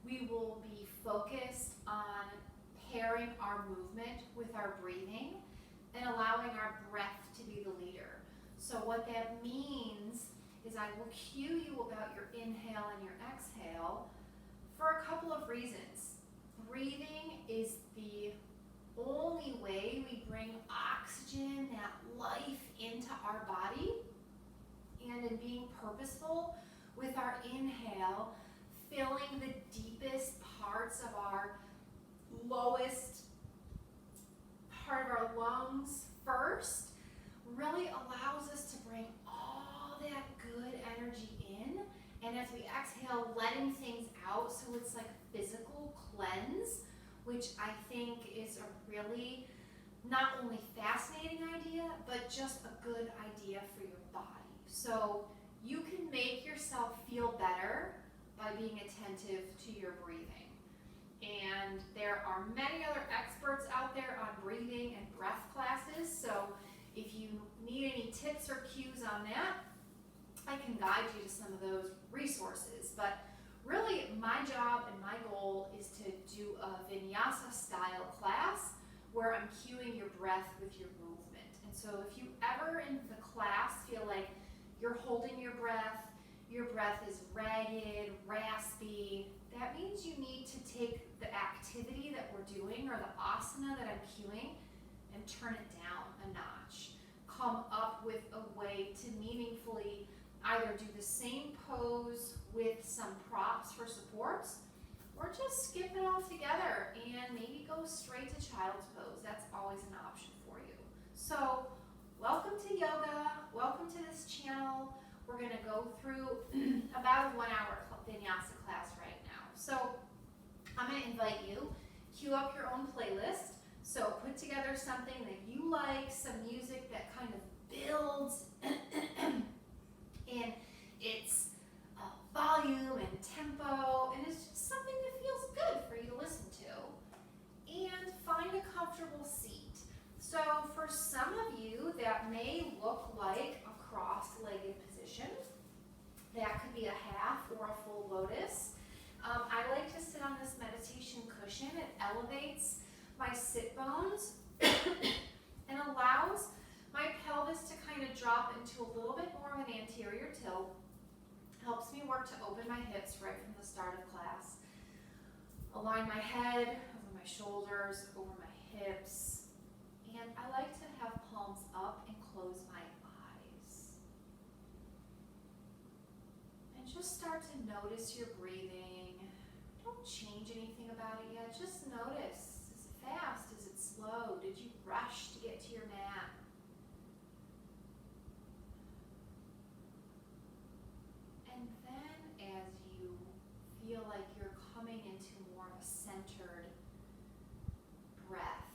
we will be focused on pairing our movement with our breathing and allowing our breath to be the leader. So what that means is I will cue you about your inhale and your exhale for a couple of reasons. Breathing is the only way we bring oxygen, that life, into our body. And in being purposeful with our inhale, filling the deepest parts of our lowest part of our lungs first, really allows us to bring all that good energy in. And as we exhale, letting things out, so it's like a physical cleanse, which I think is a really not only fascinating idea, but just a good idea for your body. So you can make yourself feel better by being attentive to your breathing. And there are many other experts out there on breathing and breath classes, so if you need any tips or cues on that, I can guide you to some of those resources. But really, my job and my goal is to do a Vinyasa style class where I'm cueing your breath with your movement. And so if you ever in the class feel like you're holding your breath is ragged, raspy, that means you need to take the activity that we're doing or the asana that I'm cueing and turn it down a notch. Come up with a way to meaningfully either do the same pose with some props for supports, or just skip it all together and maybe go straight to child's pose. That's always an option for you. So welcome to yoga, welcome to this channel. We're gonna go through about a 1 hour Vinyasa class right now. So I'm gonna invite you, cue up your own playlist. So put together something that you like, some music that kind of builds in its volume and tempo, and it's just something that feels good for you to listen to. And find a comfortable seat. So for some of you, that may look like a cross-legged position. That could be a half or a full lotus. I like to sit on this meditation cushion. It elevates my sit bones and allows my pelvis to kind of drop into a little bit more of an anterior tilt. Helps me work to open my hips right from the start of class. Align my head over my shoulders, over my hips. And I like to have palms up and close my eyes. And just start to notice your breathing. Don't change anything about it yet. Just notice. Is it fast? Is it slow? Did you rush to get to your mat? And then as you feel like you're coming into more of a centered breath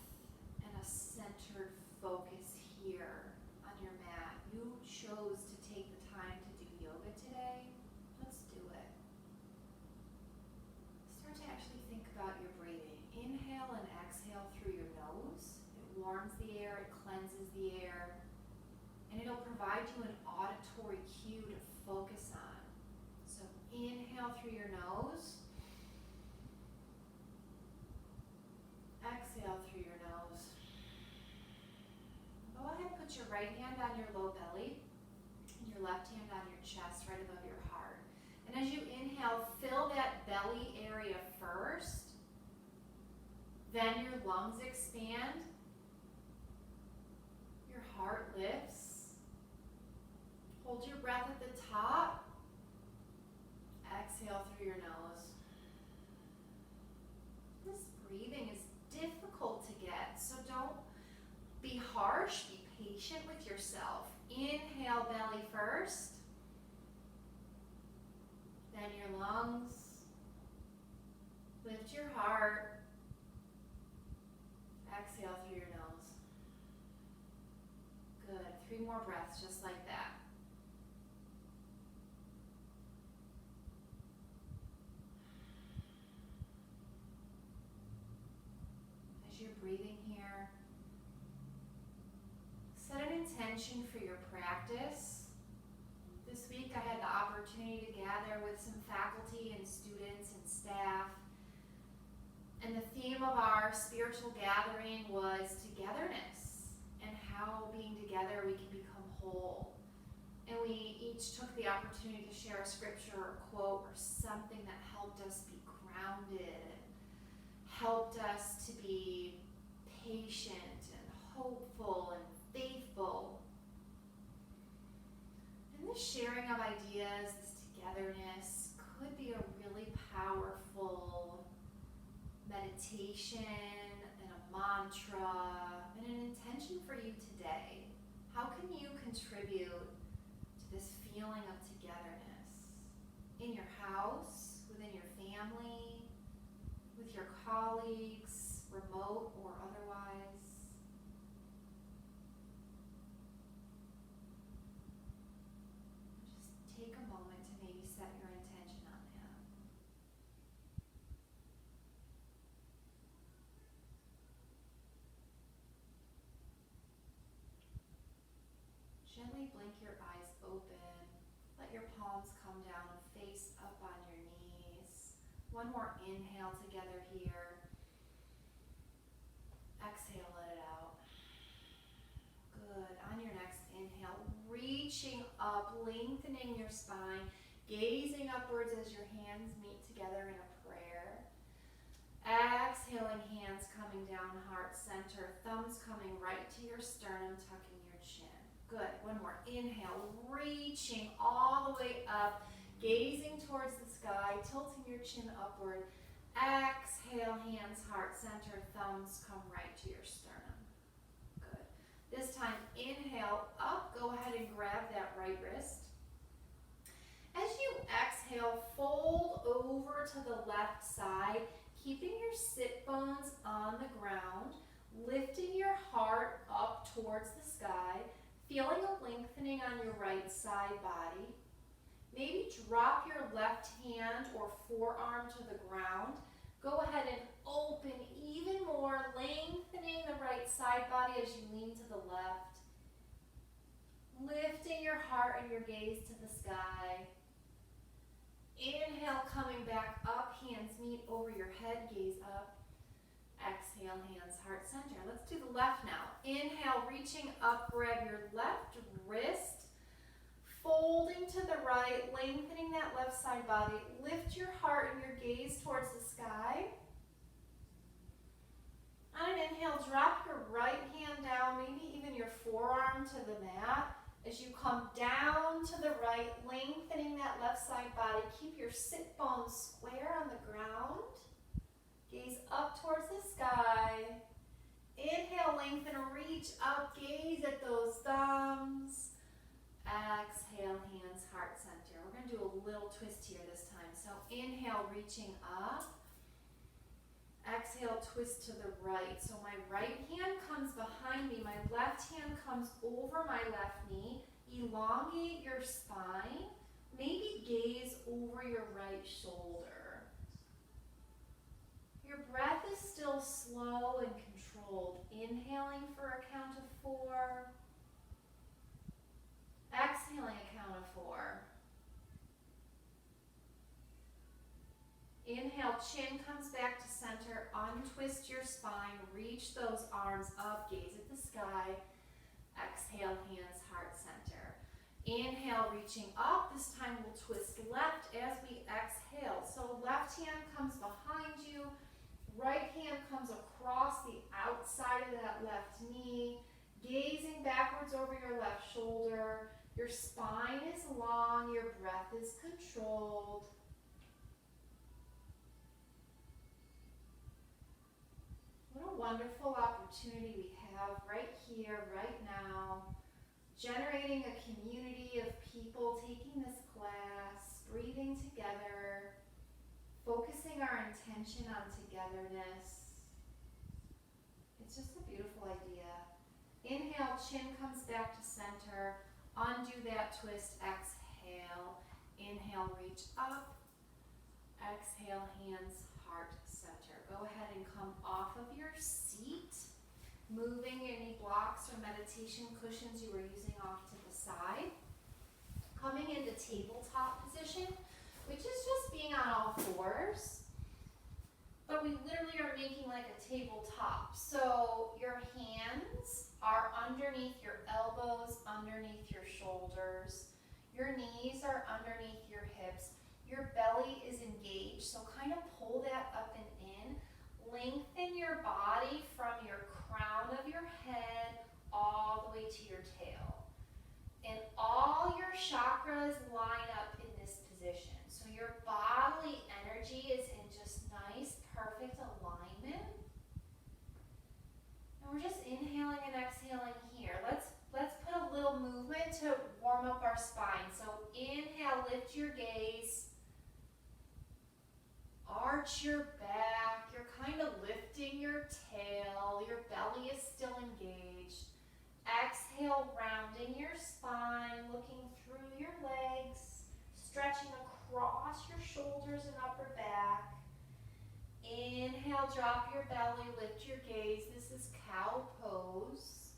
and a centered focus here on your mat, you chose to take the time to do yoga today. Let's do it. Start to actually think about your breathing. Inhale and exhale through your nose. It warms the air, it cleanses the air, and it'll provide you an auditory cue to focus on. So inhale through your nose. Exhale through your nose. Go ahead and put your right hand on your low belly and your left hand on your chest right above your heart. And as you inhale, fill that belly area first. Then your lungs expand. Your heart lifts. Hold your breath at the top. Exhale through your nose. This breathing is difficult to get, so don't be harsh, be patient with yourself. Inhale belly first, then your lungs, lift your heart, exhale through your nose. Good, 3 more breaths just like that. You're breathing here. Set an intention for your practice. This week I had the opportunity to gather with some faculty and students and staff And the theme of our spiritual gathering was togetherness and how being together we can become whole. And we each took the opportunity to share a scripture or quote or something that helped us be grounded, helped us to be patient and hopeful and faithful. And this sharing of ideas, this togetherness, could be a really powerful meditation and a mantra and an intention for you today. How can you contribute to this feeling of togetherness in your house, within your family, with your colleagues, remote or otherwise? Just take a moment to maybe set your intention on that. Gently blink your eyes open. Let your palms come down and face up on your knees. One more inhale together here. Exhale, let it out. Good. On your next inhale, reaching up, lengthening your spine, gazing upwards as your hands meet together in a prayer. Exhaling, hands coming down, heart center, thumbs coming right to your sternum, tucking your chin. Good. One more. Inhale, reaching all the way up, gazing towards the sky, tilting your chin upward. Exhale, hands, heart center, thumbs come right to your sternum. Good. This time, inhale up. Go ahead and grab that right wrist. As you exhale, fold over to the left side, keeping your sit bones on the ground, lifting your heart up towards the sky, feeling a lengthening on your right side body. Maybe drop your left hand or forearm to the ground. Go ahead and open even more, lengthening the right side body as you lean to the left. Lifting your heart and your gaze to the sky. Inhale, coming back up, hands meet over your head, gaze up. Exhale, hands, heart center. Let's do the left now. Inhale, reaching up, grab your left wrist, folding to the right, lengthening that left side body. Lift your heart and your gaze towards the sky. On an inhale, drop your right hand down, maybe even your forearm to the mat. As you come down to the right, lengthening that left side body, keep your sit bones square on the ground. Gaze up towards the sky. Inhale, lengthen, reach up, gaze at those thumbs. Exhale, hands, heart center. We're going to do a little twist here this time. So inhale, reaching up. Exhale, twist to the right. So my right hand comes behind me. My left hand comes over my left knee. Elongate your spine. Maybe gaze over your right shoulder. Your breath is still slow and controlled. Inhaling for a count of 4. Exhaling a count of 4. Inhale, chin comes back to center. Untwist your spine. Reach those arms up. Gaze at the sky. Exhale, hands, heart center. Inhale, reaching up. This time we'll twist left as we exhale. So left hand comes behind you. Right hand comes across the outside of that left knee. Gazing backwards over your left shoulder. Your spine is long. Your breath is controlled. What a wonderful opportunity we have right here, right now, generating a community of people taking this class, breathing together, focusing our intention on togetherness. It's just a beautiful idea. Inhale, chin comes back to center. Undo that twist, exhale. Inhale, reach up. Exhale, hands, heart center. Go ahead and come off of your seat, moving any blocks or meditation cushions you were using off to the side. Coming into tabletop position, which is just being on all fours. but we literally are making like a tabletop. So your hands are underneath your elbows, underneath your shoulders. Your knees are underneath your hips. Your belly is engaged, so kind of pull that up and in. Lengthen your body from your crown of your head all the way to your tail. And all your chakras line up in this position. So your bodily energy is in just nice, perfect alignment. And we're just inhaling and exhaling here. Let's put a little movement to warm up our spine. So inhale, lift your gaze. Arch your back. You're kind of lifting your tail. Your belly is still engaged. Exhale, rounding your spine, looking through your legs, stretching across your shoulders and upper back. Inhale, drop your belly, lift your gaze. This is cow pose.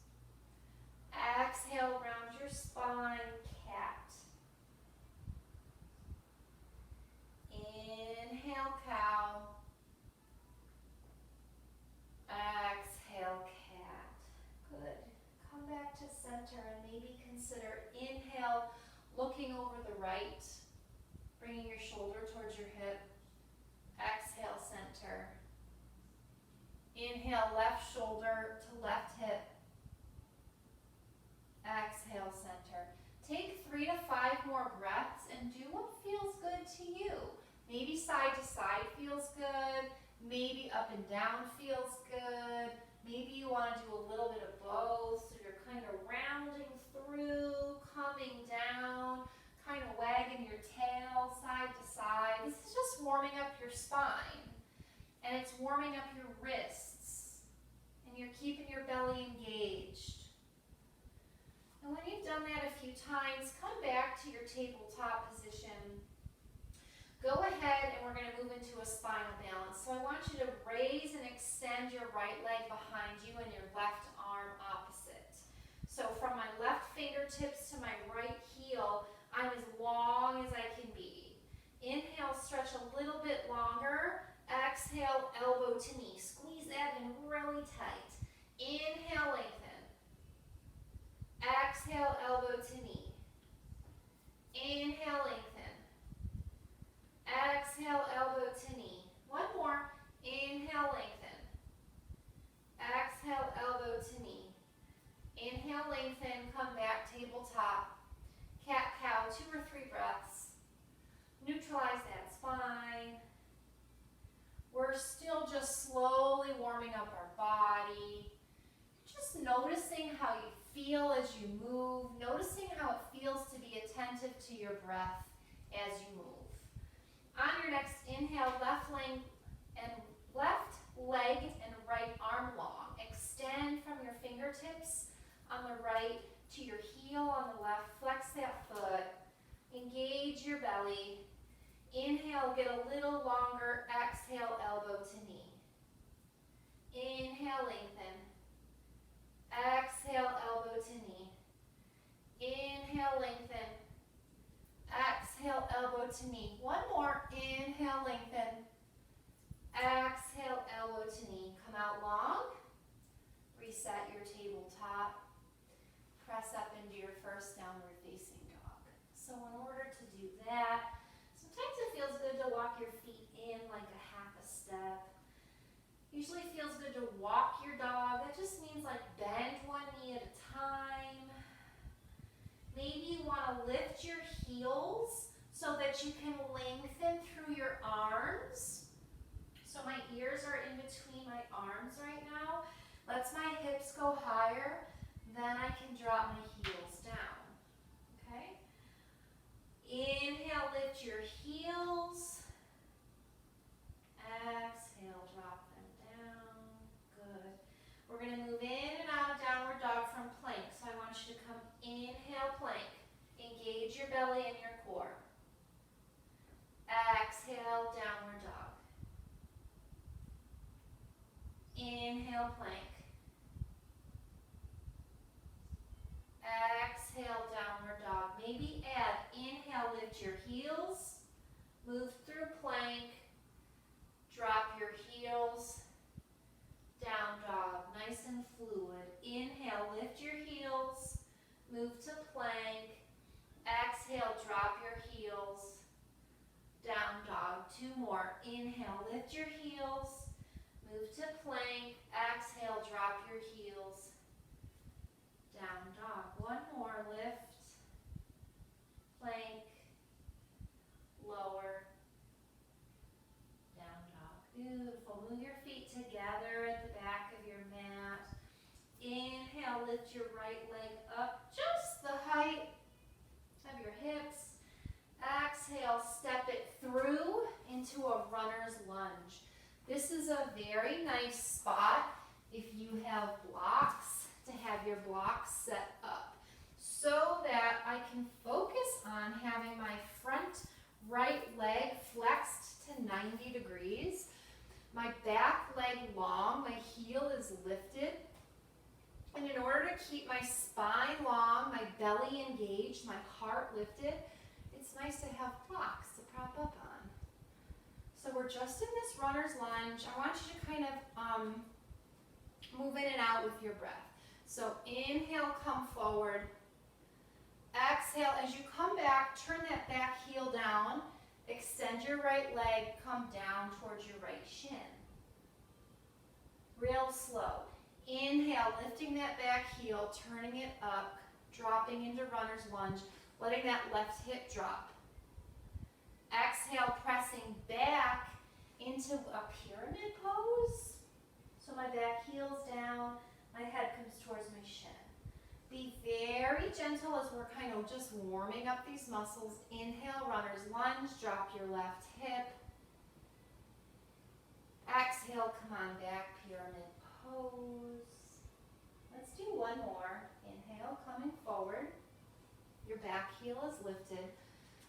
Exhale, round your spine, cat. Inhale, cow. Exhale, cat. Good. Come back to center and maybe consider inhale, looking over the right, bringing your shoulder towards your hip. Exhale, center. Inhale, left shoulder to left hip. Exhale, center. Take 3 to 5 more breaths and do what feels good to you. Maybe side to side feels good. Maybe up and down feels good. Maybe you want to do a little bit of both. So you're kind of rounding through, coming down, kind of wagging your tail side to side. This is just warming up your spine. And it's warming up your wrists. And you're keeping your belly engaged. And when you've done that a few times, come back to your tabletop position. Go ahead and we're going to move into a spinal balance. So I want you to raise and extend your right leg behind you and your left arm opposite. So from my left fingertips to my right heel, I'm as long as I can be. Inhale, stretch a little bit longer. Exhale, elbow to knee. Squeeze that in really tight. Inhale, lengthen. Exhale, elbow to knee. Inhale, lengthen. Exhale, elbow to knee. One more. Inhale, lengthen. Exhale, elbow to knee. Inhale, lengthen, come back, tabletop. Cat, cow, 2 or 3 breaths. Neutralize that spine. We're still just slowly warming up our body. Just noticing how you feel as you move. Noticing how it feels to be attentive to your breath as you move. On your next inhale, left leg and right arm long. Extend from your fingertips on the right to your heel on the left. Flex that foot. Engage your belly. Inhale, get a little longer. Exhale, elbow to knee. Inhale, lengthen. Exhale, elbow to knee. Inhale, lengthen. Exhale, elbow to knee. One more. Inhale, lengthen. Exhale, elbow to knee. Come out long. Reset your tabletop. Press up into your first downward facing dog. So in order to do that, sometimes it feels good to walk your feet in like a half a step. Usually feels good to walk your dog. That just means like bend one knee at a time. Maybe you want to lift your heels so that you can lengthen through your arms. So my ears are in between my arms right now. Lets my hips go higher. Then I can drop my heels down. Okay? Inhale, lift your heels. Exhale, drop them down. Good. We're going to move in and out of downward dog from plank. So I want you to come inhale, plank. Engage your belly and your core. Exhale, downward dog. Inhale, plank. move to plank. Exhale, drop your heels. Down dog, 2 more. Inhale, lift your heels. Move to plank. Exhale, drop your heels. Down dog. 1 more, lift. Plank. Lower. Down dog. Beautiful. Move your feet together at the back of your mat. Inhale, lift your right leg up just the height of your hips. Exhale, step it through into a runner's lunge. This is a very nice spot if you have blocks, to have your blocks set up so that I can focus on having my front right leg flexed to 90 degrees, my back leg long, my heel is lifted, and in order to keep my spine long, my belly engaged, my heart lifted, it's nice to have blocks to prop up on. So we're just in this runner's lunge. I want you to kind of move in and out with your breath. So inhale, come forward. Exhale, as you come back, turn that back heel down. Extend your right leg, come down towards your right shin. Real slow. Inhale, lifting that back heel, turning it up, dropping into runner's lunge, letting that left hip drop. Exhale, pressing back into a pyramid pose. So my back heel's down, my head comes towards my shin. Be very gentle as we're kind of just warming up these muscles. Inhale, runner's lunge, drop your left hip. Exhale, come on back, pyramid pose. Let's do 1 more. Inhale, coming forward. Your back heel is lifted.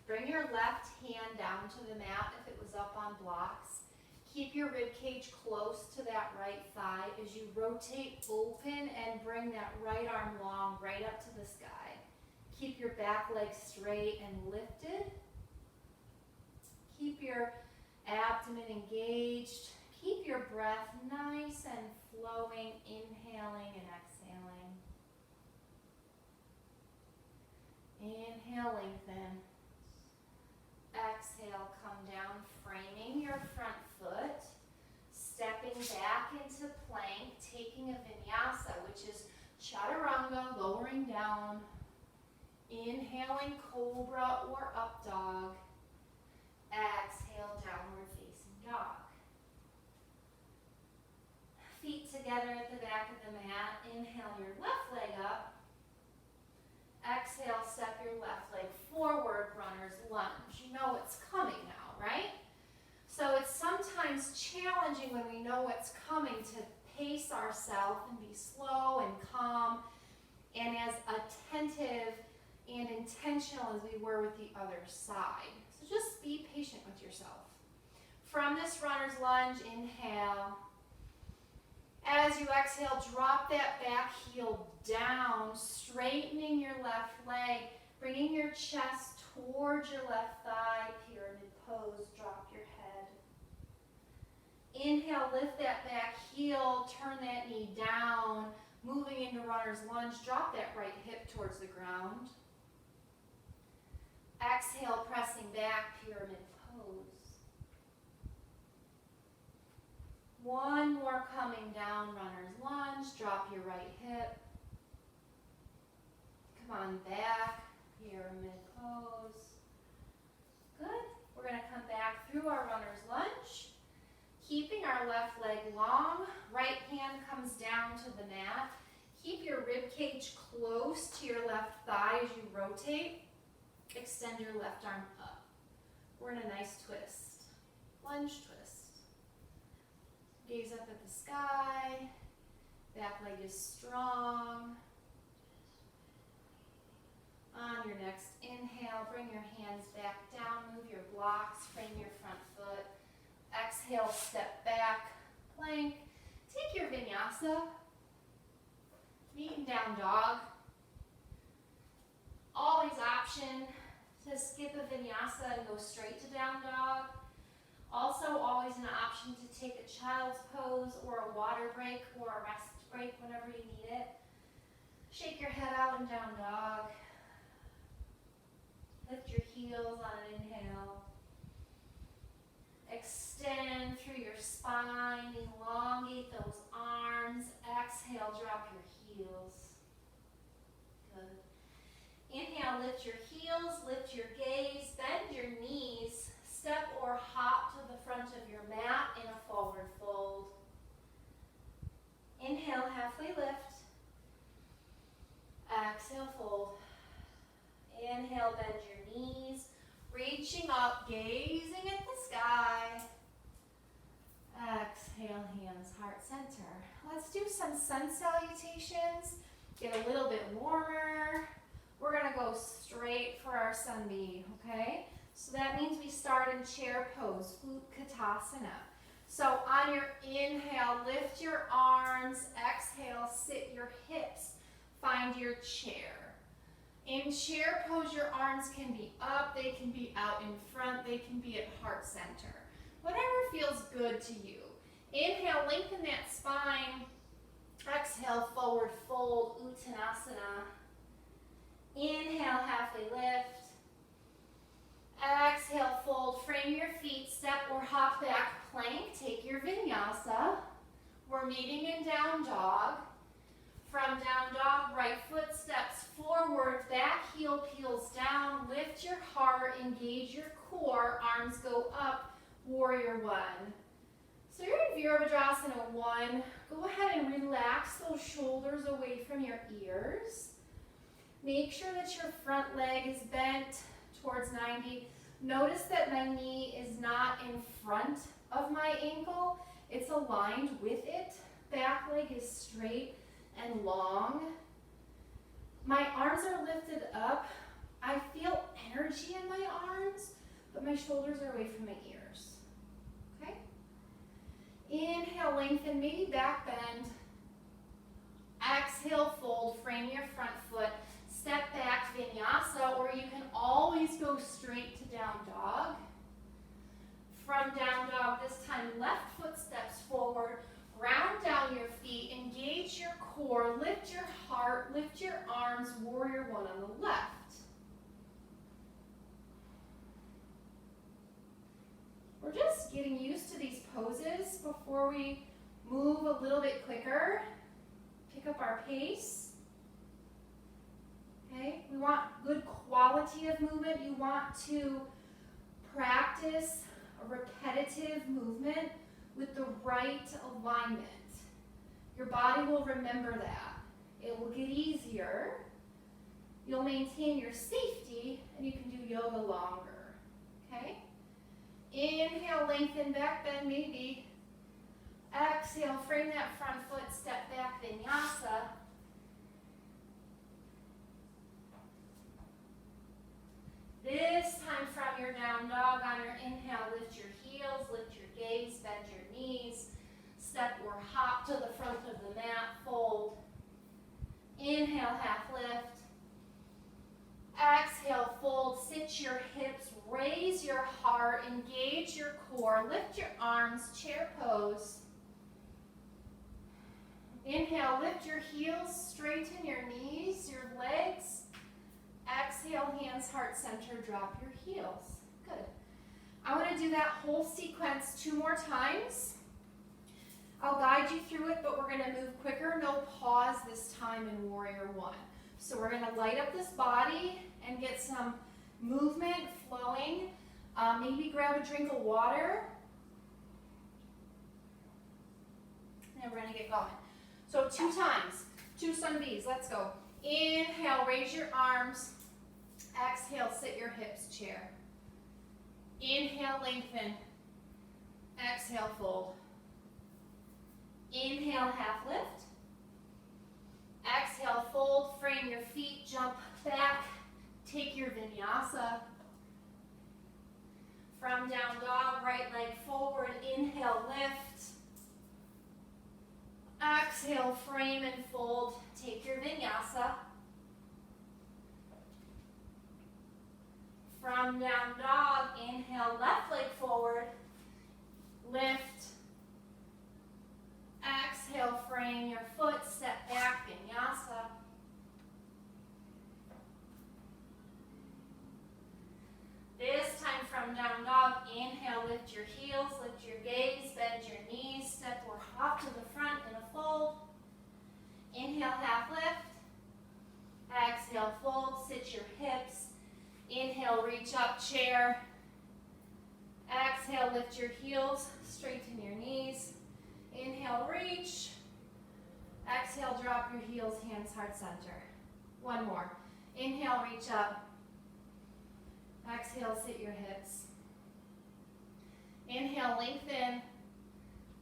Bring your left hand down to the mat if it was up on blocks. Keep your rib cage close to that right thigh as you rotate open and bring that right arm long right up to the sky. Keep your back leg straight and lifted. Keep your abdomen engaged. Keep your breath nice and flowing, inhaling and exhaling. Inhale, lengthen. Exhale, come down, framing your front foot, stepping back into plank, taking a vinyasa, which is chaturanga, lowering down, inhaling cobra or up dog, exhale, downward facing dog. Feet together at the back of the mat, inhale your left leg up, exhale, step your left leg forward, runner's lunge. You know what's coming now, right? So it's sometimes challenging when we know what's coming to pace ourselves and be slow and calm and as attentive and intentional as we were with the other side. So just be patient with yourself. From this runner's lunge, inhale. As you exhale, drop that back heel down, straightening your left leg, bringing your chest towards your left thigh, pyramid pose, drop your head. Inhale, lift that back heel, turn that knee down, moving into runner's lunge, drop that right hip towards the ground. Exhale, pressing back, pyramid pose. 1 more coming down, runner's lunge, drop your right hip. Come on back, pyramid pose. Good. We're going to come back through our runner's lunge, keeping our left leg long. Right hand comes down to the mat. Keep your rib cage close to your left thigh as you rotate. Extend your left arm up. We're in a nice twist. Lunge twist. Gaze up at the sky. Back leg is strong. On your next inhale, bring your hands back down, move your blocks, frame your front foot. Exhale, step back, plank. Take your vinyasa, meet and down dog. Always option to skip a vinyasa and go straight to down dog. Also always an option to take a child's pose or a water break or a rest break whenever you need it. Shake your head out and down dog. heels on an inhale. Extend through your spine, elongate those arms. Exhale, drop your heels. Good. Inhale, lift your heels, lift your gaze, bend your knees, step or hop to the front of your mat in a forward fold. Inhale, halfway lift. Exhale, fold. Inhale, bend your knees, reaching up, gazing at the sky. Exhale, hands, heart center. Let's do some sun salutations. Get a little bit warmer. We're gonna go straight for our sunbeam, okay? So that means we start in chair pose, Utkatasana. So on your inhale, lift your arms. Exhale, sit your hips. Find your chair. In chair pose, your arms can be up, they can be out in front, they can be at heart center. Whatever feels good to you. Inhale, lengthen that spine. Exhale, forward fold, Uttanasana. Inhale, halfway lift. Exhale, fold, frame your feet, step or hop back, plank, take your vinyasa. We're meeting in down dog. From down dog, right foot steps forward, back heel peels down, lift your heart, engage your core, arms go up, warrior one. So you're in Virabhadrasana 1. Go ahead and relax those shoulders away from your ears. Make sure that your front leg is bent towards 90. Notice that my knee is not in front of my ankle. It's aligned with it. Back leg is straight and long. My arms are lifted up. I feel energy in my arms, but my shoulders are away from my ears. Okay? Inhale, lengthen, maybe back bend. Exhale, fold, frame your front foot. Step back, vinyasa, or you can always go straight to down dog. From down dog, this time left foot steps forward. Round down your feet, engage your core, lift your heart, lift your arms, warrior one on the left. We're just getting used to these poses before we move a little bit quicker. Pick up our pace. Okay, we want good quality of movement. You want to practice a repetitive movement with the right alignment. Your body will remember that. It will get easier. You'll maintain your safety, and you can do yoga longer. Okay? Inhale, lengthen, back bend, maybe. Exhale, frame that front foot, step back, vinyasa. This time from your down dog, on your inhale, lift your heels, lift your gaze, bend your knees, step or hop to the front of the mat, fold. Inhale, half lift. Exhale, fold, sit your hips, raise your heart, engage your core, lift your arms, chair pose. Inhale, lift your heels, straighten your knees, your legs. Exhale, hands, heart center, drop your heels. Good. I want to do that whole sequence 2 more times. I'll guide you through it, but we're going to move quicker. No pause this time in warrior one. So we're going to light up this body and get some movement flowing. Maybe grab a drink of water. And we're going to get going. So 2 times, 2 sun Bs. Let's go. Inhale, raise your arms. Exhale, sit your hips, chair. Inhale, lengthen. Exhale, fold. Inhale, half lift. Exhale, fold, frame your feet, jump back. Take your vinyasa. From down dog, right leg forward. Inhale, lift. Exhale, frame and fold. Take your vinyasa. From down dog, inhale, left leg forward. Lift. Exhale, frame your foot, step back, vinyasa. sit your hips. Inhale, reach up, chair. Exhale, lift your heels, straighten your knees. Inhale, reach. Exhale, drop your heels, hands heart center. One more. Inhale, reach up. Exhale, sit your hips. Inhale, lengthen.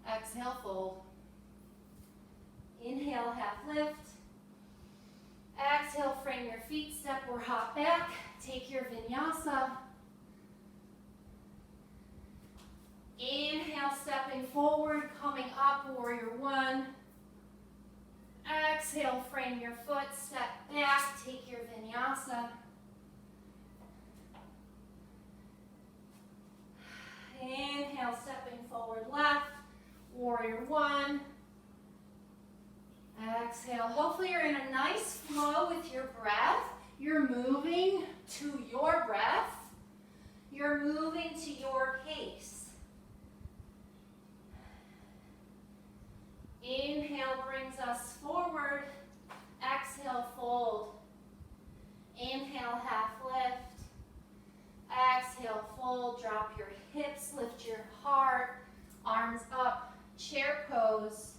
Exhale, fold. Inhale, half lift. Exhale, frame your feet, step or hop back. Take your vinyasa. Inhale, stepping forward, coming up, warrior one. Exhale, frame your foot, step back, take your vinyasa. Inhale, stepping forward left, warrior one. Exhale. Hopefully you're in a nice flow with your breath. You're moving to your breath. You're moving to your pace. Inhale brings us forward. Exhale, fold. Inhale, half lift. Exhale, fold. Drop your hips, lift your heart. Arms up, chair pose.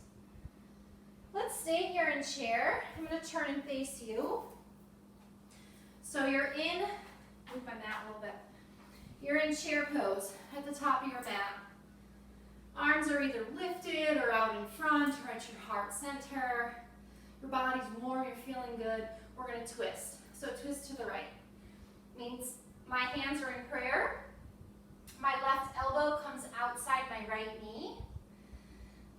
Let's stay here in chair. I'm going to turn and face you. So you're in, move my mat a little bit. You're in chair pose at the top of your mat. Arms are either lifted or out in front or at your heart center. Your body's warm, you're feeling good. We're going to twist. So twist to the right. Means my hands are in prayer. My left elbow comes outside my right knee.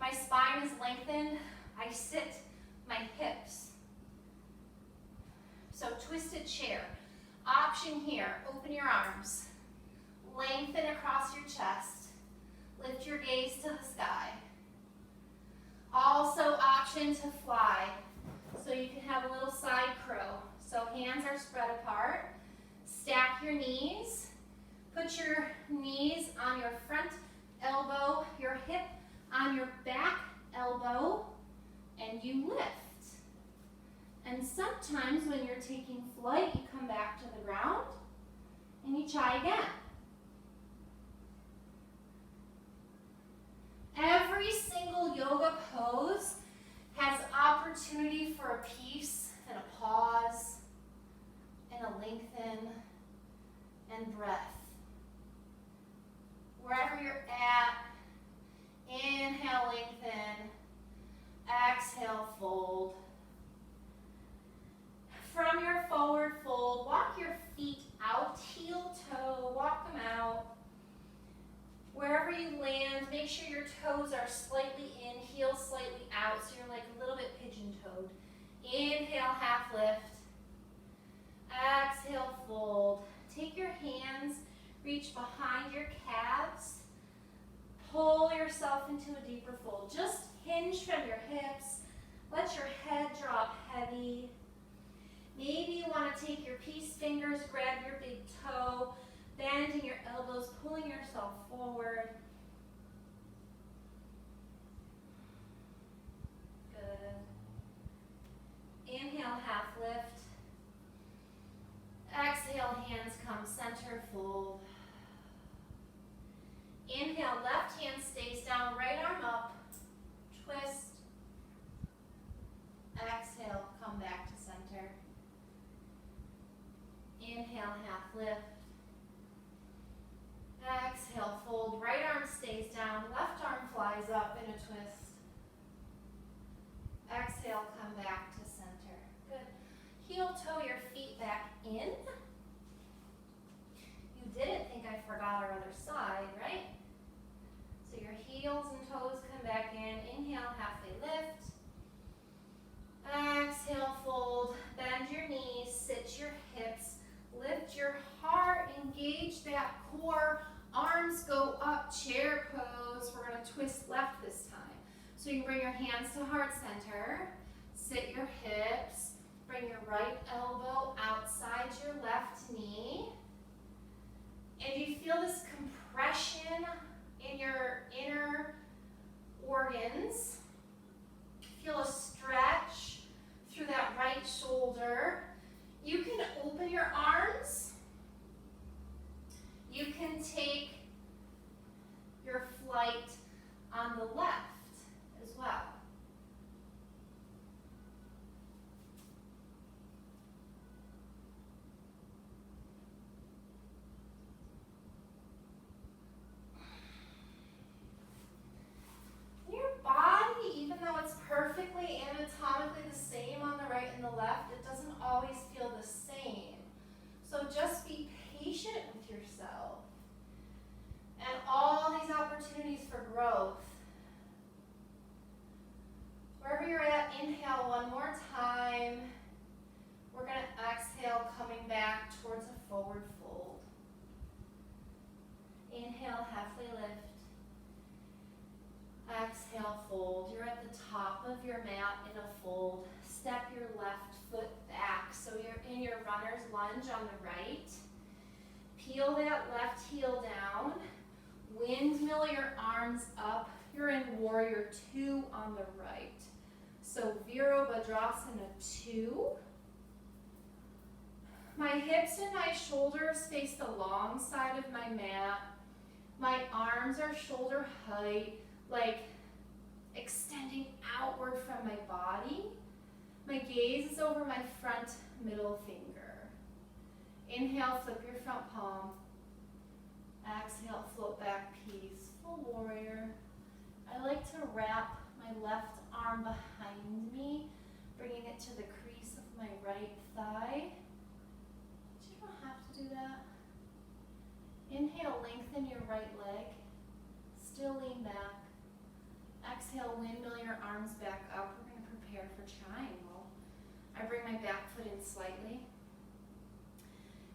My spine is lengthened. I sit my hips. So twisted chair. Option here, open your arms. Lengthen across your chest. Lift your gaze to the sky. Also option to fly. So you can have a little side crow. So hands are spread apart. Stack your knees. Put your knees on your front elbow, your hip on your back elbow, and you lift. And sometimes when you're taking flight, you come back to the ground and you try again. Every single yoga pose has opportunity for a peace and a pause and a lengthen and breath. Wherever you're at, inhale, lengthen. Exhale, fold. From your forward fold, walk your feet out, heel, toe, walk them out. Wherever you land, make sure your toes are slightly in, heels slightly out, so you're like a little bit pigeon-toed. Inhale, half lift. Exhale, fold. Take your hands, reach behind your calves. Pull yourself into a deeper fold. Just hinge from your hips. Let your head drop heavy. Maybe you want to take your peace fingers, grab your big toe, bending your elbows, pulling yourself forward. Good. Inhale, half lift. Exhale, hands come center, fold. Inhale, left hand stays down, right arm up. Twist. Exhale, come back to center. Inhale, half lift. Exhale, fold. Right arm stays down, left arm flies up in a twist. Exhale, come back to center. Good. Heel toe your feet back in. You didn't think I forgot our other side, right? So your heels and toes come back in. Inhale, halfway lift. Exhale, fold. Bend your knees, sit your hips, lift your heart, engage that core. Arms go up, chair pose. We're going to twist left this time. So you can bring your hands to heart center, sit your hips, bring your right elbow outside your left knee. And you feel this compression in your inner organs. Feel a stretch through that right shoulder. You can open your left. It doesn't always feel the same. So just be patient with yourself. And all these opportunities for growth. Wherever you're at, inhale one more time. We're going to exhale, coming back towards a forward fold. Inhale, halfway lift. Exhale, fold. You're at the top of your mat in a fold. Step your left foot back. So you're in your runner's lunge on the right. Peel that left heel down. Windmill your arms up. You're in warrior 2 on the right. So Virabhadrasana 2. My hips and my shoulders face the long side of my mat. My arms are shoulder height, like extending outward from my body. My gaze is over my front middle finger. Inhale, flip your front palm. Exhale, float back, peaceful warrior. I like to wrap my left arm behind me, bringing it to the crease of my right thigh. But you don't have to do that. Inhale, lengthen your right leg. Still lean back. Exhale, windmill your arms back up. We're going to prepare for triangle. I bring my back foot in slightly.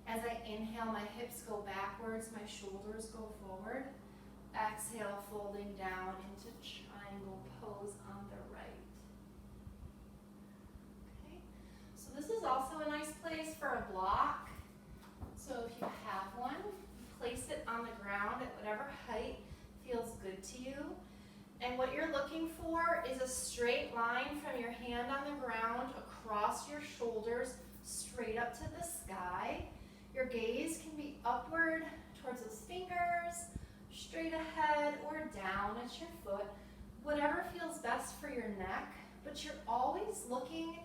As I inhale, my hips go backwards, my shoulders go forward. Exhale, folding down into triangle pose on the right. Okay, so this is also a nice place for a block. So if you have one, place it on the ground at whatever height feels good to you. And what you're looking for is a straight line from your hand on the ground across your shoulders, straight up to the sky. Your gaze can be upward towards those fingers, straight ahead or down at your foot, whatever feels best for your neck, but you're always looking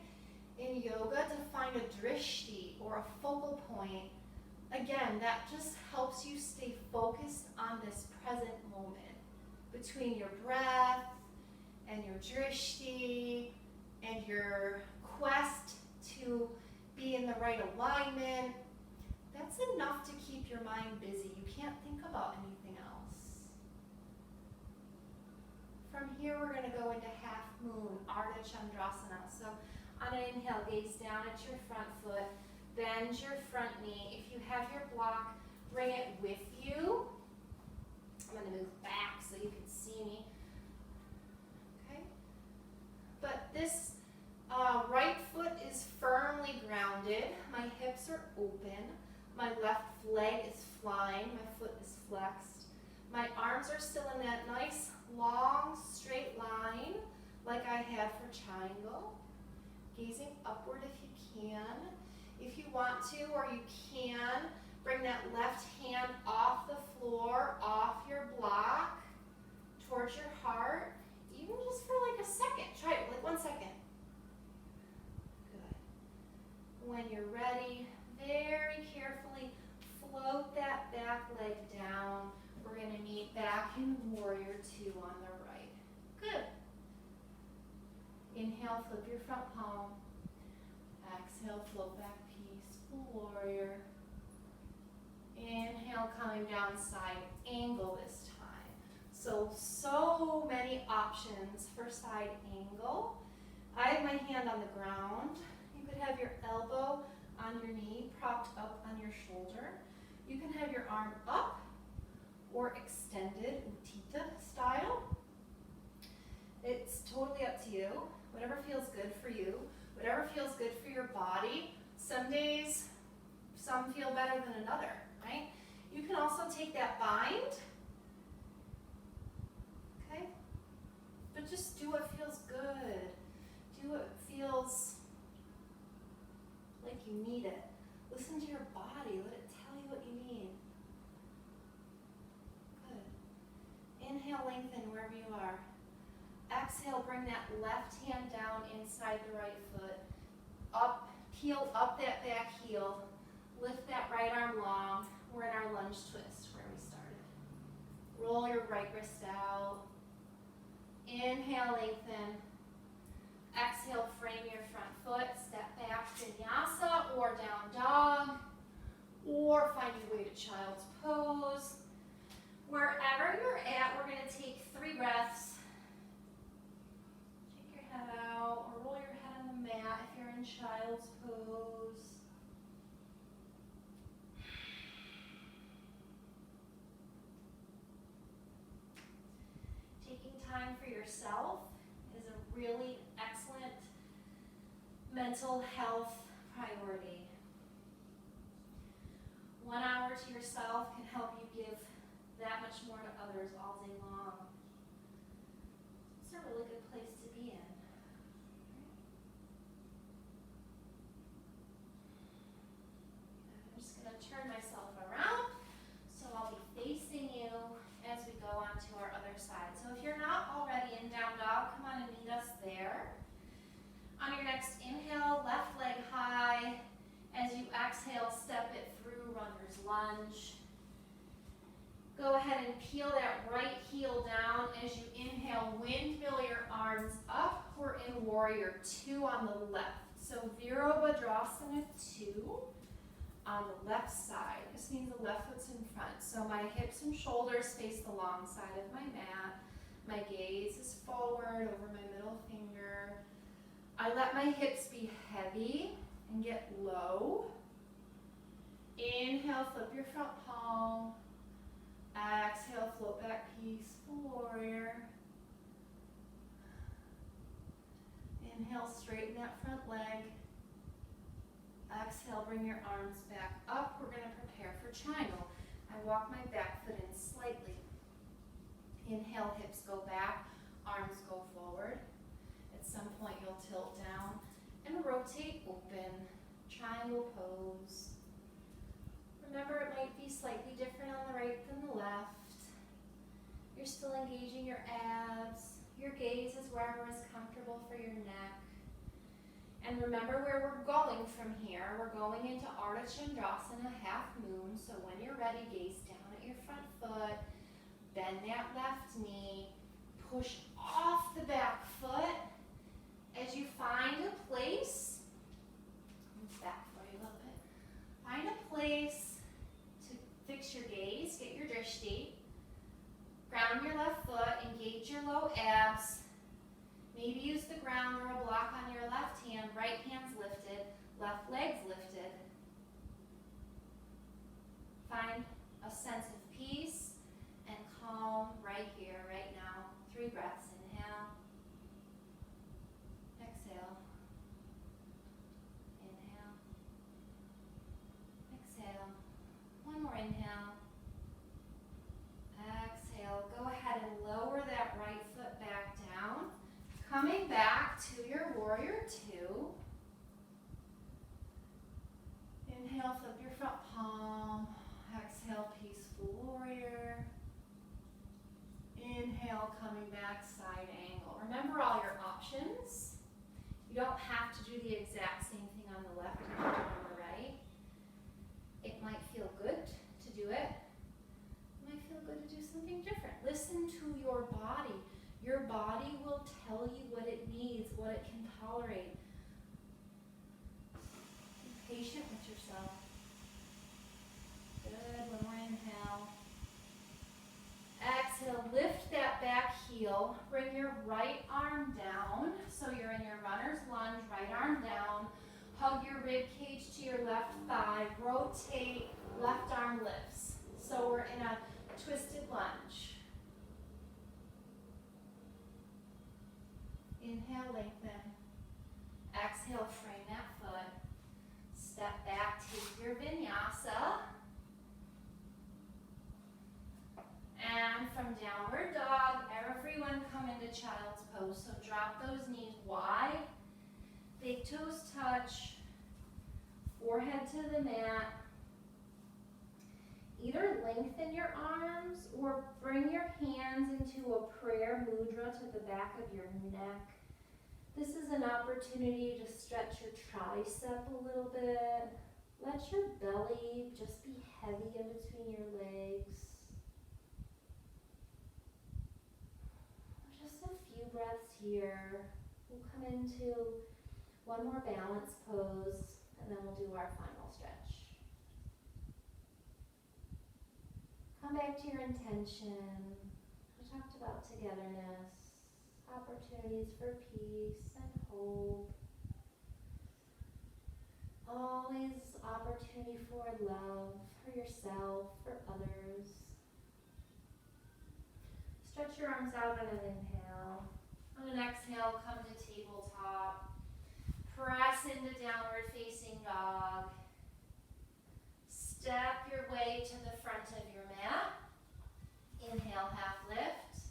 in yoga to find a drishti or a focal point. Again, that just helps you stay focused on this present moment between your breath and your drishti and your quest to be in the right alignment. That's enough to keep your mind busy. You can't think about anything else. From here, we're going to go into half moon, Ardha Chandrasana. So on an inhale, gaze down at your front foot, bend your front knee. If you have your block, bring it with you. I'm going to move back so you can see me. Okay? But this right foot is firmly grounded. My hips are open. My left leg is flying. My foot is flexed. My arms are still in that nice, long, straight line like I had for triangle. Gazing upward if you can. If you want to, or you can, bring that left hand off the floor, off your block, towards your heart, even just for like a second. Try it, like 1 second. Good. When you're ready, very carefully float that back leg down. We're going to meet back in warrior 2 on the right. Good. Inhale, flip your front palm. Exhale, float back, peaceful warrior. Inhale, coming down, side angle this time. So many options for side angle. I have my hand on the ground. You could have your elbow on your knee, propped up on your shoulder. You can have your arm up or extended, Uttita style. It's totally up to you. Whatever feels good for you, whatever feels good for your body. Some days, some feel better than another, right? You can also take that bind, okay? But just do what feels good. Do what feels like you need it. Listen to your body. Let it tell you what you need. Good. Inhale, lengthen wherever you are. Exhale, bring that left hand down inside the right foot. Up, peel up that back heel. Lift that right arm long. We're in our lunge twist where we started. Roll your right wrist out. Inhale, lengthen. Exhale, frame your front foot. Step back child's pose. Wherever you're at, we're going to take 3 breaths. Shake your head out or roll your head on the mat if you're in child's pose. Taking time for yourself is a really excellent mental health priority. 1 hour to yourself can help you give that much more to others all day long. It's a really good place to be in. I'm just going to turn myself around so I'll be facing you as we go on to our other side. So if you're not already in down dog, come on and meet us there. On your next inhale, left leg high. As you exhale, step it through, runner's lunge. Go ahead and peel that right heel down. As you inhale, windmill your arms up. We're in warrior 2 on the left. So Virabhadrasana 2 on the left side. This means the left foot's in front. So my hips and shoulders face the long side of my mat. My gaze is forward over my middle finger. I let my hips be heavy and get low. Inhale, flip your front palm. Exhale, float back, peaceful warrior. Inhale, straighten that front leg. Exhale, bring your arms back up. We're going to prepare for triangle. I walk my back foot in slightly. Inhale, hips go back, arms go forward. At some point you'll tilt down and rotate open, triangle pose. Remember, it might be slightly different on the right than the left. You're still engaging your abs. Your gaze is wherever is comfortable for your neck. And remember where we're going from here. We're going into Ardha Chandrasana, half moon. So when you're ready, gaze down at your front foot. Bend that left knee. Push off the back foot. As you find a place, move back for you a little bit. Find a place to fix your gaze, get your drishti. Ground your left foot, engage your low abs. Maybe use the ground or a block on your left hand, right hand's lifted, left leg's lifted. Find a sense of peace and calm right here, right now. 3 breaths. Inhale. Exhale. Inhale. Exhale. 1 more inhale. Exhale. Go ahead and lower that right foot back down. Coming back to your warrior 2. Inhale, flip your front palm. Exhale, peaceful warrior. Inhale, coming back, side angle. Remember all your options. You don't have to do the exact same thing on the left and on the right. It might feel good to do it. It might feel good to do something different. Listen to your body. Your body will tell you what it needs, what it can tolerate. Be patient with yourself. Good. 1 more inhale. Exhale, lift that back heel. Bring your right arm down. So you're in your runner's lunge, right arm down. Hug your rib cage to your left thigh. Rotate, left arm lifts. So we're in a twisted lunge. Inhale, lengthen. Exhale, frame that foot. Step back, take your vinyasa. And from downward dog, everyone come into child's pose. So drop those knees wide. Big toes touch. Forehead to the mat. Either lengthen your arms or bring your hands into a prayer mudra to the back of your neck. This is an opportunity to stretch your tricep a little bit. Let your belly just be heavy in between your legs. Just a few breaths here. We'll come into 1 more balance pose, and then we'll do our final stretch. Come back to your intention. We talked about togetherness, opportunities for peace and hope. Always opportunity for love, for yourself, for others. Stretch your arms out on an inhale. On an exhale, come to tabletop. Press into downward facing dog. Step your way to the front of your mat. Inhale, half lift.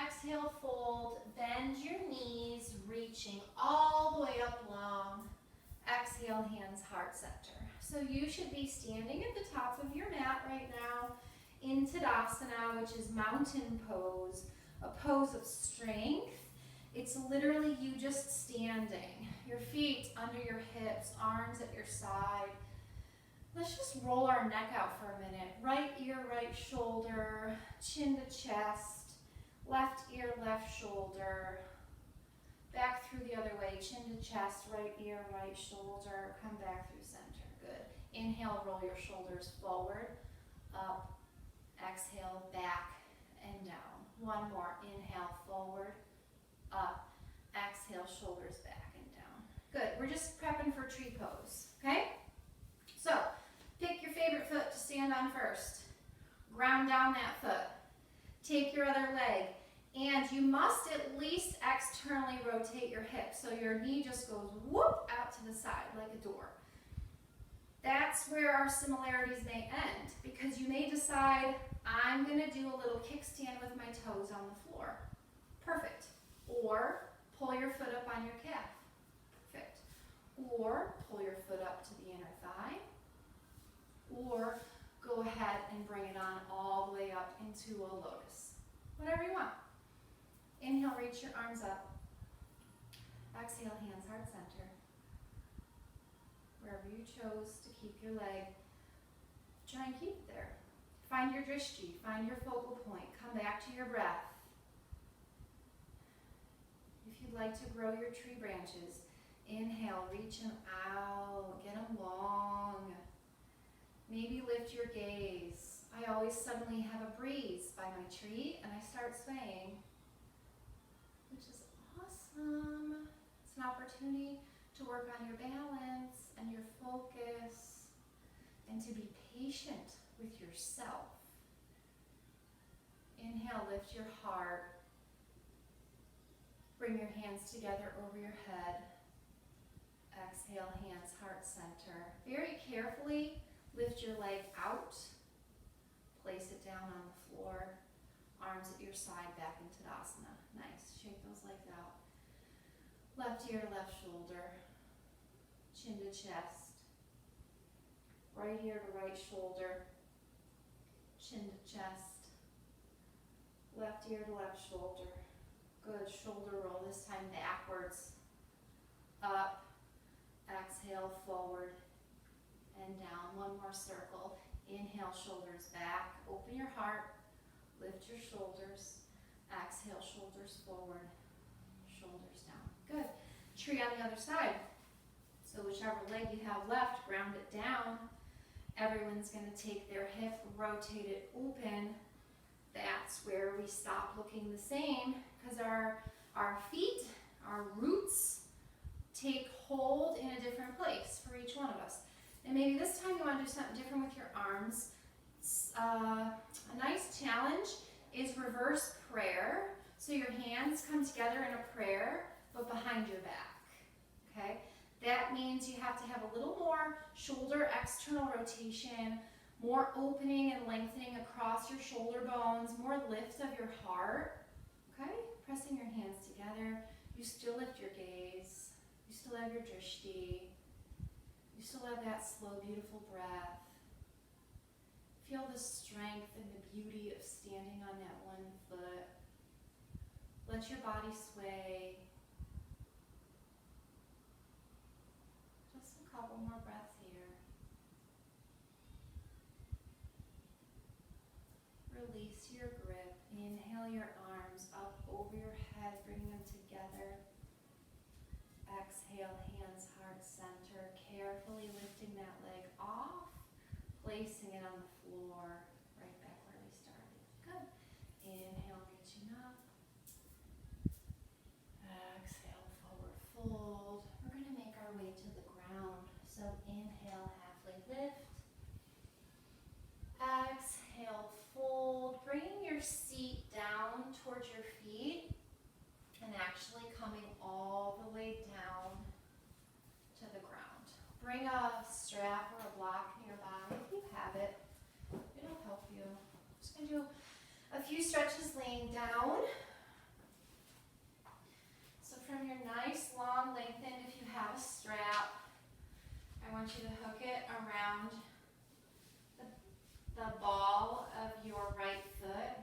Exhale, fold. Bend your knees, reaching all the way up long. Exhale, hands, heart center. So you should be standing at the top of your mat right now in Tadasana, which is mountain pose, a pose of strength. It's literally you just standing. Your feet under your hips, arms at your side. Let's just roll our neck out for a minute. Right ear, right shoulder, chin to chest, left ear, left shoulder. Back through the other way, chin to chest, right ear, right shoulder. Come back through center. Good. Inhale, roll your shoulders forward, up. Exhale, back and down. One more. Inhale, forward, up. Exhale, shoulders back and down. Good. We're just prepping for tree pose, okay? So, pick your favorite foot to stand on first. Ground down that foot. Take your other leg. And you must at least externally rotate your hip so your knee just goes whoop out to the side like a door. That's where our similarities may end, because you may decide, I'm going to do a little kickstand with my toes on the floor. Perfect. Or pull your foot up on your calf. Perfect. Or pull your foot up to the inner thigh. Or go ahead and bring it on all the way up into a lotus. Whatever you want. Inhale, reach your arms up. Exhale, hands heart center. Wherever you chose to keep your leg, try and keep it there. Find your drishti, find your focal point. Come back to your breath. If you'd like to grow your tree branches, inhale, reach them out, get them long. Maybe lift your gaze. I always suddenly have a breeze by my tree and I start swaying, which is awesome. It's an opportunity to work on your balance and your focus and to be patient with yourself. Inhale, lift your heart. Bring your hands together over your head. Exhale, hands, heart center. Very carefully lift your leg out. Place it down on the floor. Arms at your side, back into Tadasana. Nice. Shake those legs out. Left ear to left shoulder. Chin to chest. Right ear to right shoulder. Chin to chest. Left ear to left shoulder. Good. Shoulder roll, this time backwards. Up. Exhale, forward and down. One more circle. Inhale, shoulders back. Open your heart. Lift your shoulders. Exhale, shoulders forward. Shoulders down. Good. Tree on the other side. So whichever leg you have left, ground it down. Everyone's going to take their hip, rotate it open. That's where we stop looking the same, because our feet, our roots, take hold in a different place for each one of us. And maybe this time you want to do something different with your arms. A nice challenge is reverse prayer. So your hands come together in a prayer, but behind your back. Okay? That means you have to have a little more shoulder external rotation, more opening and lengthening across your shoulder bones, more lift of your heart. Okay? Pressing your hands together. You still lift your gaze. You still have your drishti. You still have that slow, beautiful breath. Feel the strength and the beauty of standing on that one foot. Let your body sway. Just a couple more breaths here. Release your grip. Inhale your arms up over your head, bring them together. Exhale, hands, heart center. Carefully lifting that leg off, placing it on the floor bring a strap or a block nearby if you have it. It'll help you. Just gonna do a few stretches laying down. So from your nice long lengthened, if you have a strap, I want you to hook it around the ball of your right foot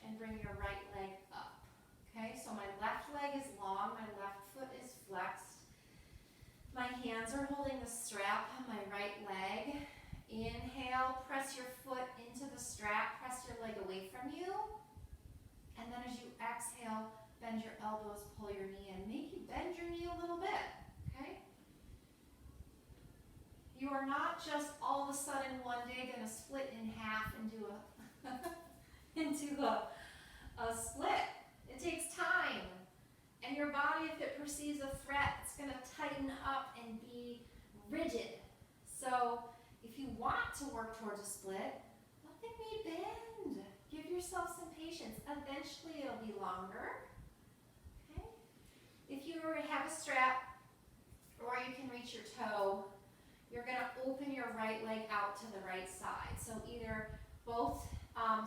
and bring your right leg up. Okay, so my left leg is long, my left foot is flexed. My hands are holding the strap on my right leg. Inhale, press your foot into the strap, press your leg away from you. And then as you exhale, bend your elbows, pull your knee in. Make you bend your knee a little bit, okay? You are not just all of a sudden one day going to split in half and do a split. It takes time. And your body, if it perceives a threat, it's going to tighten up and be rigid. So if you want to work towards a split, let the knee bend. Give yourself some patience. Eventually it'll be longer. Okay? If you have a strap or you can reach your toe, you're going to open your right leg out to the right side. So either both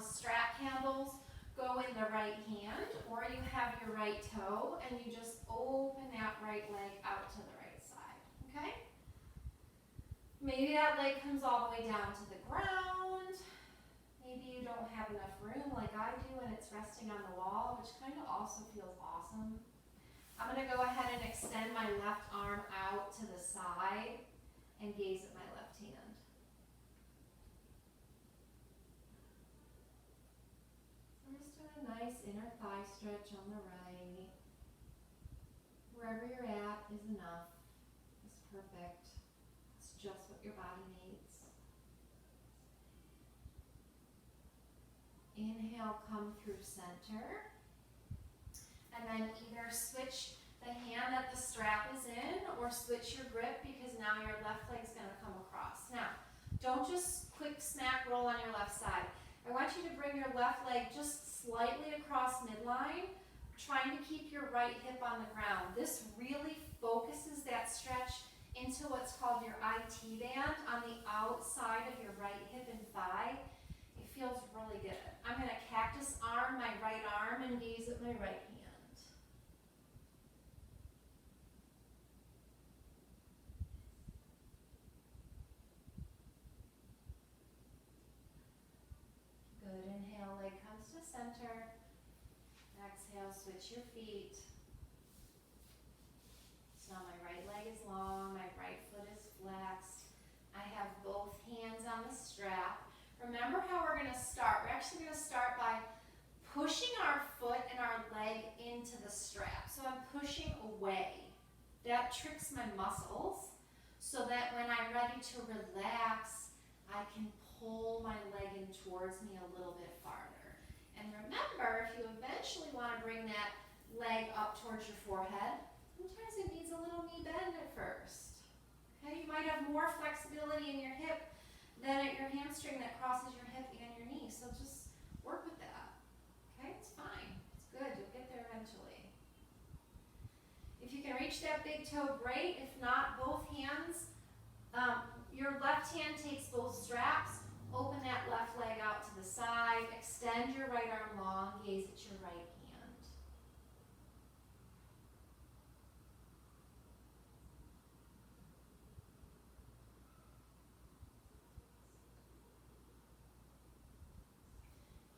strap handles go in the right hand, or you have your right toe and you just open that right leg out to the right side. Okay? Maybe that leg comes all the way down to the ground. Maybe you don't have enough room like I do and it's resting on the wall, which kind of also feels awesome. I'm going to go ahead and extend my left arm out to the side and gaze at my left hand. I'm just doing a nice inner thigh stretch on the right. Wherever you're at is enough. It's perfect. It's just what your body needs. Inhale, come through center. And then either switch the hand that the strap is in or switch your grip because now your left leg's going to come across. Now, don't just quick smack roll on your left side. I want you to bring your left leg just slightly across midline, trying to keep your right hip on the ground. This really focuses that stretch into what's called your IT band on the outside of your right hip and thigh. It feels really good. I'm going to cactus arm my right arm and gaze at my right hand. Good. Inhale, leg comes to center. Exhale, switch your feet. So now my right leg is long, my right foot is flexed. I have both hands on the strap. Remember how we're going to start. We're actually going to start by pushing our foot and our leg into the strap. So I'm pushing away. That tricks my muscles so that when I'm ready to relax, I can pull my leg in towards me a little bit farther. And remember, if you eventually want to bring that leg up towards your forehead, sometimes it needs a little knee bend at first. Okay, you might have more flexibility in your hip than at your hamstring that crosses your hip and your knee. So just work with that. Okay, it's fine. It's good. You'll get there eventually. If you can reach that big toe, great. If not, both hands. Your left hand takes both straps. Open that left leg out to the side. Extend your right arm long. Gaze at your right hand.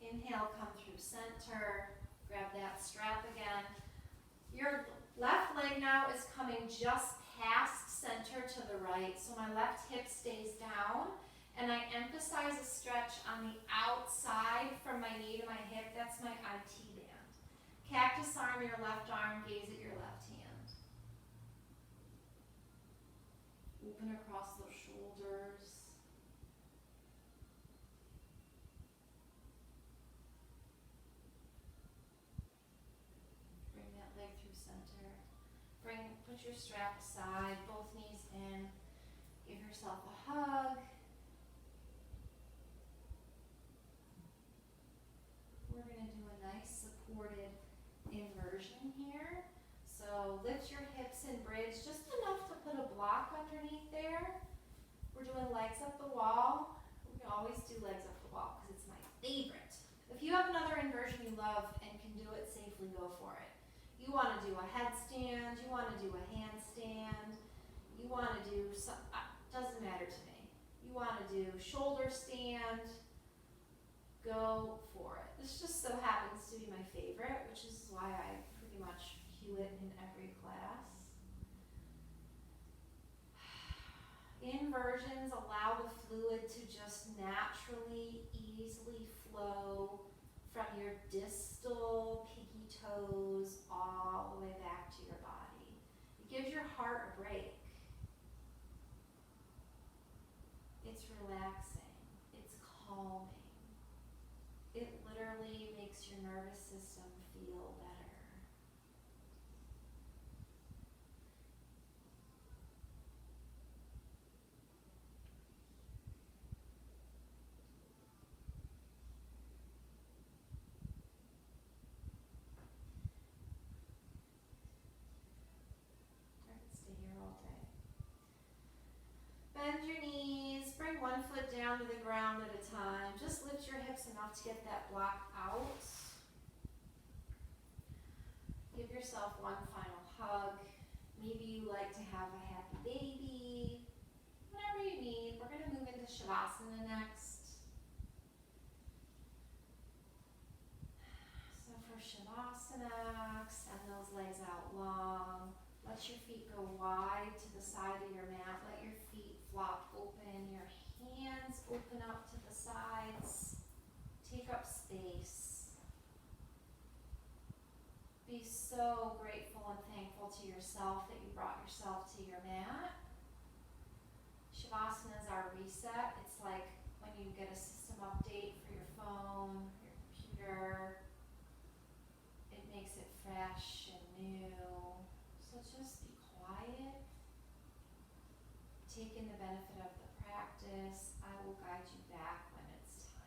Inhale, come through center. Grab that strap again. Your left leg now is coming just past center to the right. So my left hip stays down. And I emphasize a stretch on the outside from my knee to my hip. That's my IT band. Cactus arm your left arm, gaze at your left hand. Open across those shoulders. Bring that leg through center. Put your strap aside, both knees in. Give yourself a hug. We're going to do a nice supported inversion here. So lift your hips and bridge just enough to put a block underneath there. We're doing legs up the wall. We can always do legs up the wall because it's my favorite. If you have another inversion you love and can do it safely, go for it. You want to do a headstand, you want to do a handstand, you want to do some, doesn't matter to me. You want to do shoulder stand, go for it. This just so happens to be my favorite, which is why I pretty much cue it in every class. Inversions allow the fluid to just naturally, easily flow from your distal pinky toes all the way back to your body. It gives your heart a break. It's relaxing. It's calming. It literally makes your nervous system feel better. I could stay here all day. Bend your knees, bring one foot down to the ground at a time. Just lift your hips enough to get that block out. Give yourself one final hug. Maybe you like to have a happy baby. Whatever you need. We're going to move into Shavasana next. So for Shavasana, extend those legs out long. Let your feet go wide to the side of your mat. Let your feet flop open. Your hands open up to the sides. Take up space. Be so grateful and thankful to yourself that you brought yourself to your mat. Shavasana is our reset. It's like when you get a system update for your phone, your computer. It makes it fresh and new. So just be quiet. Take in the benefit of the practice. I will guide you back when it's time.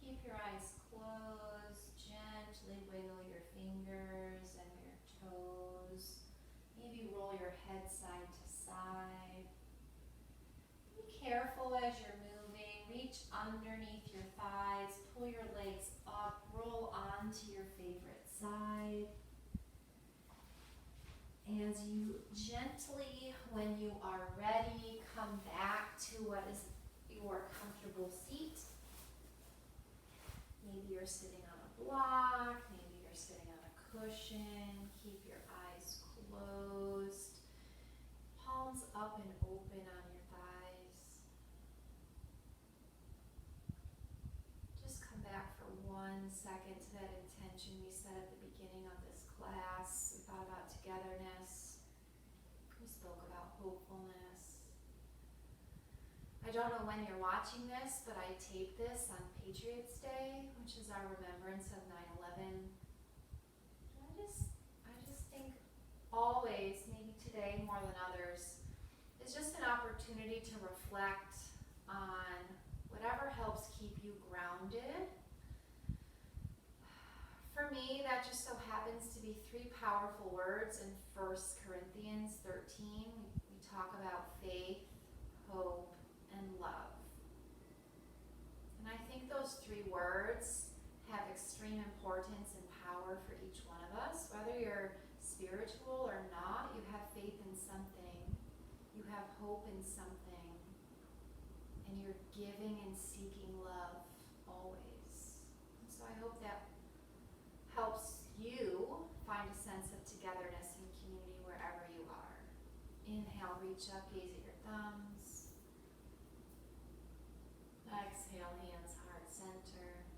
Keep your eyes closed. Gently wiggle your fingers and your toes. Maybe roll your head side to side. Be careful as you're moving. Reach underneath your thighs. Pull your legs up. Roll onto your favorite side. As you gently, when you are ready, come back to what is your comfortable seat. Maybe you're sitting on a block, maybe you're sitting on a cushion. Keep your eyes closed. Palms up and open on your thighs. Just come back for 1 second to that intention we set at the beginning of this class. We thought about togetherness. We spoke about hopefulness. I don't know when you're watching this, but I tape this on Patriots Day, which is our remembrance of 9/11. I just think always, maybe today more than others, is just an opportunity to reflect on whatever helps keep you grounded. For for me, that just so happens to be 3 powerful words in 1 Corinthians 13. We talk about faith, hope, and love. And I think those 3 words have extreme importance and power for each one of us. Whether you're spiritual or not, you have faith in something, you have hope in something, and you're giving and seeking love always. And so I hope that helps you find a sense of togetherness and community wherever you are. Inhale, reach up, gaze at your thumbs. Exhale, hands, heart center.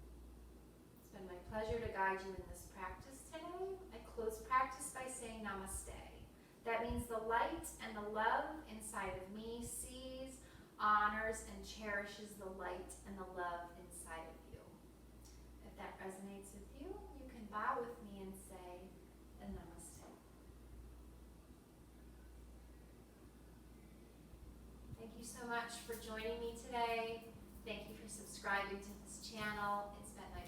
It's been my pleasure to guide you in this practice today. I close practice by saying namaste. That means the light and the love inside of me sees, honors, and cherishes the light and the love inside of you. If that resonates with you, you can bow with me and say a namaste. Thank you so much for joining me today. Thank you for subscribing to this channel. It's been my